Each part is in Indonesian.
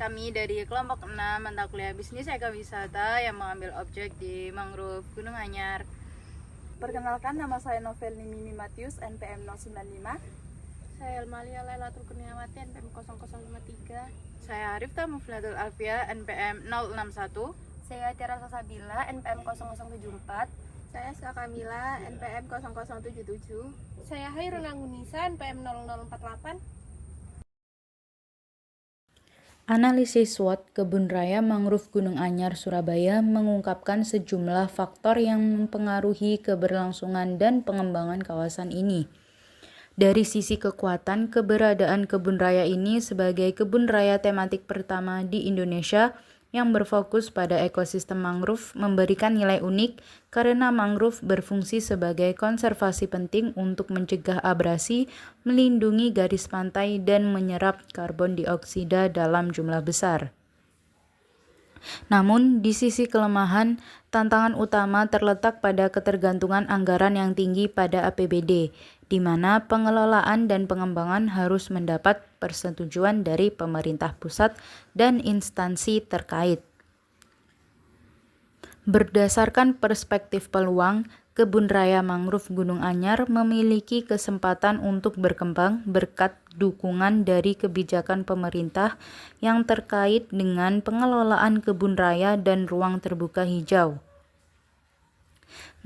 Kami dari kelompok 6 mata kuliah bisnis ekowisata yang mengambil objek di mangrove Gunung Anyar. Perkenalkan, nama saya Novelni Mimi Matius, NPM 095. Saya Elmalia Lailatul Kurniawati, NPM 0053. Saya Arifta Muflatul Alfia, NPM 061. Saya Tiara Sasabila, NPM 0074. Saya Ska Kamila, NPM 0077. Saya Hairun Angunisa, NPM 0048. Analisis SWOT Kebun Raya Mangrove Gunung Anyar Surabaya mengungkapkan sejumlah faktor yang mempengaruhi keberlangsungan dan pengembangan kawasan ini. Dari sisi kekuatan, keberadaan kebun raya ini sebagai kebun raya tematik pertama di Indonesia yang berfokus pada ekosistem mangrove memberikan nilai unik karena mangrove berfungsi sebagai konservasi penting untuk mencegah abrasi, melindungi garis pantai, dan menyerap karbon dioksida dalam jumlah besar. Namun, di sisi kelemahan, tantangan utama terletak pada ketergantungan anggaran yang tinggi pada APBD, di mana pengelolaan dan pengembangan harus mendapat persetujuan dari pemerintah pusat dan instansi terkait. Berdasarkan perspektif peluang, Kebun Raya Mangrove Gunung Anyar memiliki kesempatan untuk berkembang berkat dukungan dari kebijakan pemerintah yang terkait dengan pengelolaan kebun raya dan ruang terbuka hijau.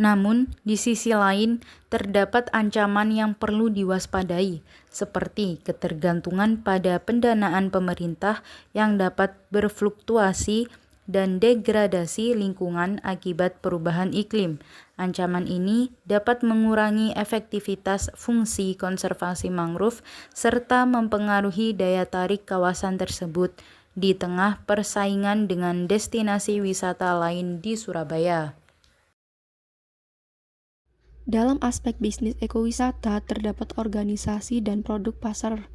Namun, di sisi lain, terdapat ancaman yang perlu diwaspadai, seperti ketergantungan pada pendanaan pemerintah yang dapat berfluktuasi dan degradasi lingkungan akibat perubahan iklim. Ancaman ini dapat mengurangi efektivitas fungsi konservasi mangrove serta mempengaruhi daya tarik kawasan tersebut di tengah persaingan dengan destinasi wisata lain di Surabaya. Dalam aspek bisnis ekowisata terdapat organisasi dan produk pasar.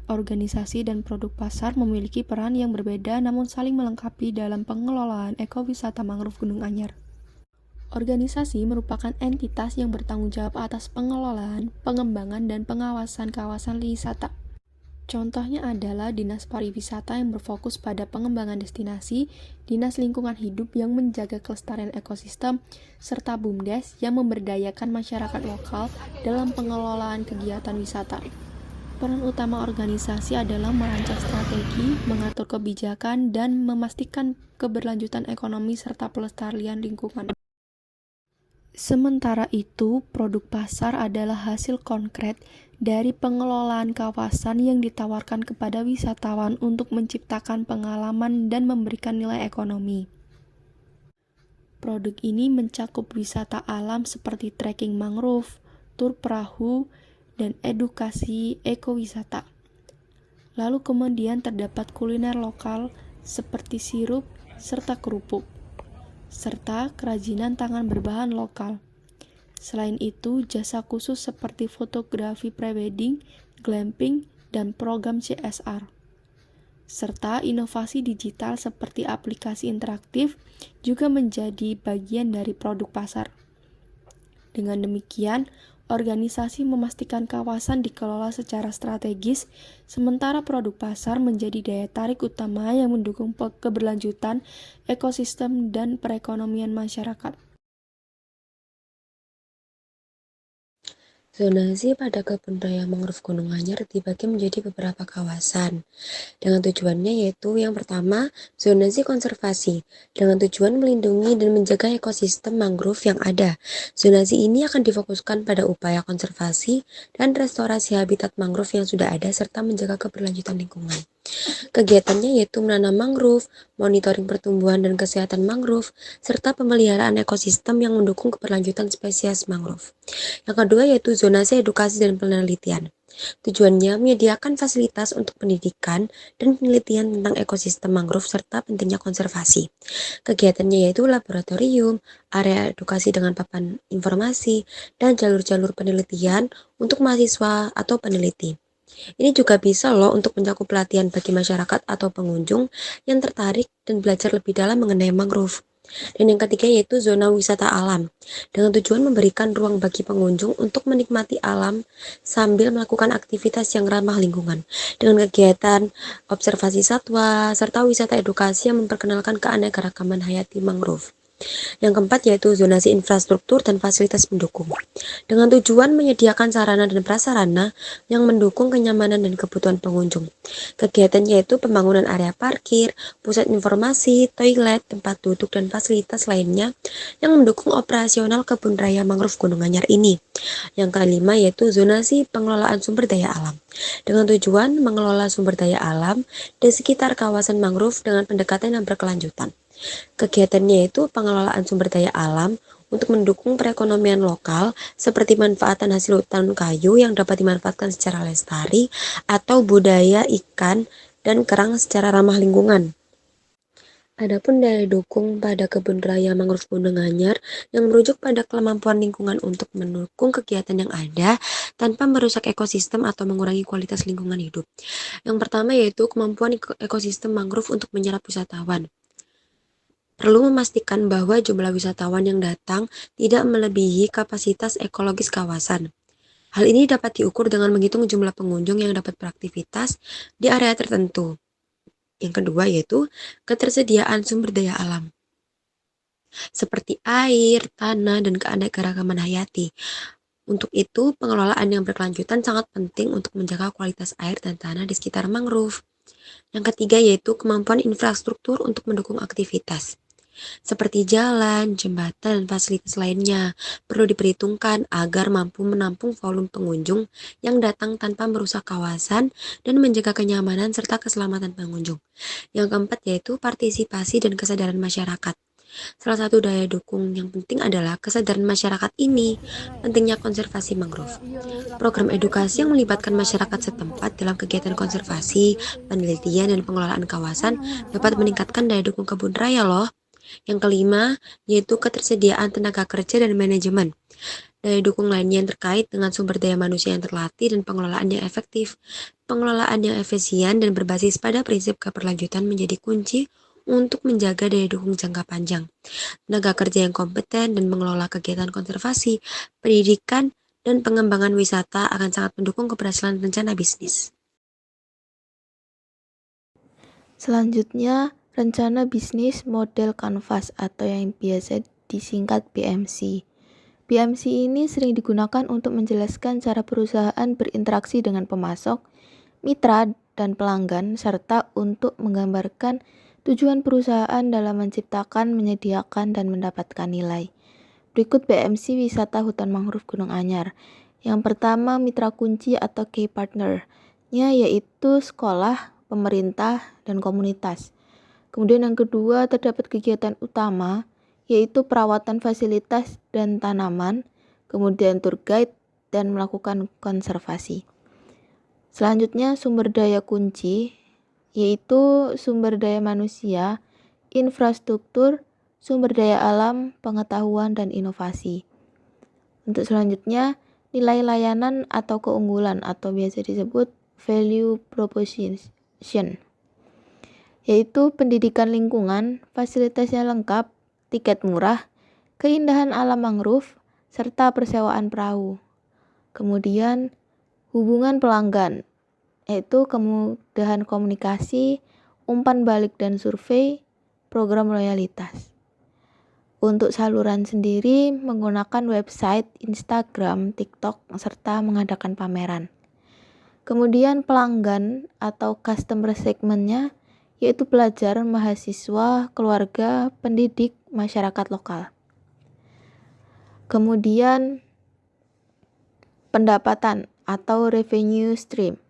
Organisasi dan produk pasar memiliki peran yang berbeda namun saling melengkapi dalam pengelolaan ekowisata mangrove Gunung Anyar. Organisasi merupakan entitas yang bertanggung jawab atas pengelolaan, pengembangan, dan pengawasan kawasan wisata. Contohnya adalah Dinas Pariwisata yang berfokus pada pengembangan destinasi, Dinas Lingkungan Hidup yang menjaga kelestarian ekosistem, serta BUMDes yang memberdayakan masyarakat lokal dalam pengelolaan kegiatan wisata. Peran utama organisasi adalah merancang strategi, mengatur kebijakan, dan memastikan keberlanjutan ekonomi serta pelestarian lingkungan. Sementara itu, produk pasar adalah hasil konkret dari pengelolaan kawasan yang ditawarkan kepada wisatawan untuk menciptakan pengalaman dan memberikan nilai ekonomi. Produk ini mencakup wisata alam seperti trekking mangrove, tur perahu, dan edukasi ekowisata. Lalu kemudian terdapat kuliner lokal seperti sirup serta kerupuk, serta kerajinan tangan berbahan lokal. Selain itu, jasa khusus seperti fotografi prewedding, glamping, dan program CSR. Serta inovasi digital seperti aplikasi interaktif juga menjadi bagian dari produk pasar. Dengan demikian, organisasi memastikan kawasan dikelola secara strategis, sementara produk pasar menjadi daya tarik utama yang mendukung keberlanjutan ekosistem dan perekonomian masyarakat. Zonasi pada Kebun Raya Mangrove Gunung Anyar dibagi menjadi beberapa kawasan dengan tujuannya, yaitu yang pertama, zonasi konservasi dengan tujuan melindungi dan menjaga ekosistem mangrove yang ada. Zonasi ini akan difokuskan pada upaya konservasi dan restorasi habitat mangrove yang sudah ada serta menjaga keberlanjutan lingkungan. Kegiatannya yaitu menanam mangrove, monitoring pertumbuhan dan kesehatan mangrove, serta pemeliharaan ekosistem yang mendukung keberlanjutan spesies mangrove. Yang kedua yaitu zonasi edukasi dan penelitian. Tujuannya menyediakan fasilitas untuk pendidikan dan penelitian tentang ekosistem mangrove serta pentingnya konservasi. Kegiatannya yaitu laboratorium, area edukasi dengan papan informasi, dan jalur-jalur penelitian untuk mahasiswa atau peneliti. Ini juga bisa loh untuk mencakup pelatihan bagi masyarakat atau pengunjung yang tertarik dan belajar lebih dalam mengenai mangrove. Dan yang ketiga yaitu zona wisata alam, dengan tujuan memberikan ruang bagi pengunjung untuk menikmati alam sambil melakukan aktivitas yang ramah lingkungan, dengan kegiatan observasi satwa, serta wisata edukasi yang memperkenalkan keanekaragaman hayati mangrove. Yang keempat yaitu zonasi infrastruktur dan fasilitas pendukung, dengan tujuan menyediakan sarana dan prasarana yang mendukung kenyamanan dan kebutuhan pengunjung. Kegiatan yaitu pembangunan area parkir, pusat informasi, toilet, tempat duduk, dan fasilitas lainnya yang mendukung operasional kebun raya mangrove Gunung Anyar ini. Yang kelima yaitu zonasi pengelolaan sumber daya alam, dengan tujuan mengelola sumber daya alam di sekitar kawasan mangrove dengan pendekatan yang berkelanjutan. Kegiatannya yaitu pengelolaan sumber daya alam untuk mendukung perekonomian lokal seperti manfaatan hasil hutan kayu yang dapat dimanfaatkan secara lestari atau budaya ikan dan kerang secara ramah lingkungan. Adapun daya dukung pada kebun raya mangrove Gunung Anyar yang merujuk pada kemampuan lingkungan untuk mendukung kegiatan yang ada tanpa merusak ekosistem atau mengurangi kualitas lingkungan hidup. Yang pertama yaitu kemampuan ekosistem mangrove untuk menyerap wisatawan. Perlu memastikan bahwa jumlah wisatawan yang datang tidak melebihi kapasitas ekologis kawasan. Hal ini dapat diukur dengan menghitung jumlah pengunjung yang dapat beraktivitas di area tertentu. Yang kedua yaitu ketersediaan sumber daya alam, seperti air, tanah, dan keanekaragaman hayati. Untuk itu, pengelolaan yang berkelanjutan sangat penting untuk menjaga kualitas air dan tanah di sekitar mangrove. Yang ketiga yaitu kemampuan infrastruktur untuk mendukung aktivitas, seperti jalan, jembatan, dan fasilitas lainnya perlu diperhitungkan agar mampu menampung volume pengunjung yang datang tanpa merusak kawasan dan menjaga kenyamanan serta keselamatan pengunjung. Yang keempat yaitu partisipasi dan kesadaran masyarakat. Salah satu daya dukung yang penting adalah kesadaran masyarakat ini, pentingnya konservasi mangrove. Program edukasi yang melibatkan masyarakat setempat dalam kegiatan konservasi, penelitian, dan pengelolaan kawasan dapat meningkatkan daya dukung kebun raya loh. Yang kelima, yaitu ketersediaan tenaga kerja dan manajemen. Daya dukung lainnya yang terkait dengan sumber daya manusia yang terlatih dan pengelolaan yang efektif. Pengelolaan yang efisien dan berbasis pada prinsip keberlanjutan menjadi kunci untuk menjaga daya dukung jangka panjang. Tenaga kerja yang kompeten dan mengelola kegiatan konservasi, pendidikan, dan pengembangan wisata akan sangat mendukung keberhasilan rencana bisnis. Selanjutnya, rencana bisnis model kanvas atau yang biasa disingkat BMC. BMC ini sering digunakan untuk menjelaskan cara perusahaan berinteraksi dengan pemasok, mitra, dan pelanggan, serta untuk menggambarkan tujuan perusahaan dalam menciptakan, menyediakan, dan mendapatkan nilai. Berikut BMC wisata hutan mangrove Gunung Anyar. Yang pertama, mitra kunci atau key partner-nya yaitu sekolah, pemerintah, dan komunitas. Kemudian yang kedua, terdapat kegiatan utama, yaitu perawatan fasilitas dan tanaman, kemudian tour guide, dan melakukan konservasi. Selanjutnya, sumber daya kunci, yaitu sumber daya manusia, infrastruktur, sumber daya alam, pengetahuan, dan inovasi. Untuk selanjutnya, nilai layanan atau keunggulan atau biasa disebut value proposition, yaitu pendidikan lingkungan, fasilitasnya lengkap, tiket murah, keindahan alam mangrove, serta persewaan perahu. Kemudian hubungan pelanggan, yaitu kemudahan komunikasi, umpan balik dan survei, program loyalitas. Untuk saluran sendiri menggunakan website, Instagram, TikTok, serta mengadakan pameran. Kemudian pelanggan atau customer segmentnya yaitu pelajar, mahasiswa, keluarga, pendidik, masyarakat lokal. Kemudian pendapatan atau revenue stream.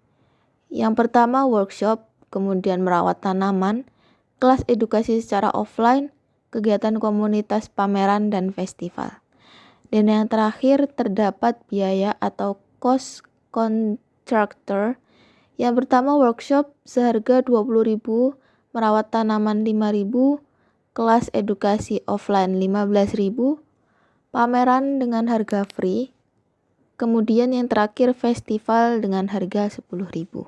Yang pertama workshop, kemudian merawat tanaman, kelas edukasi secara offline, kegiatan komunitas, pameran, dan festival. Dan yang terakhir terdapat biaya atau cost contractor. Yang pertama workshop seharga 20.000, merawat tanaman 5.000, kelas edukasi offline 15.000, pameran dengan harga free. Kemudian yang terakhir festival dengan harga 10.000.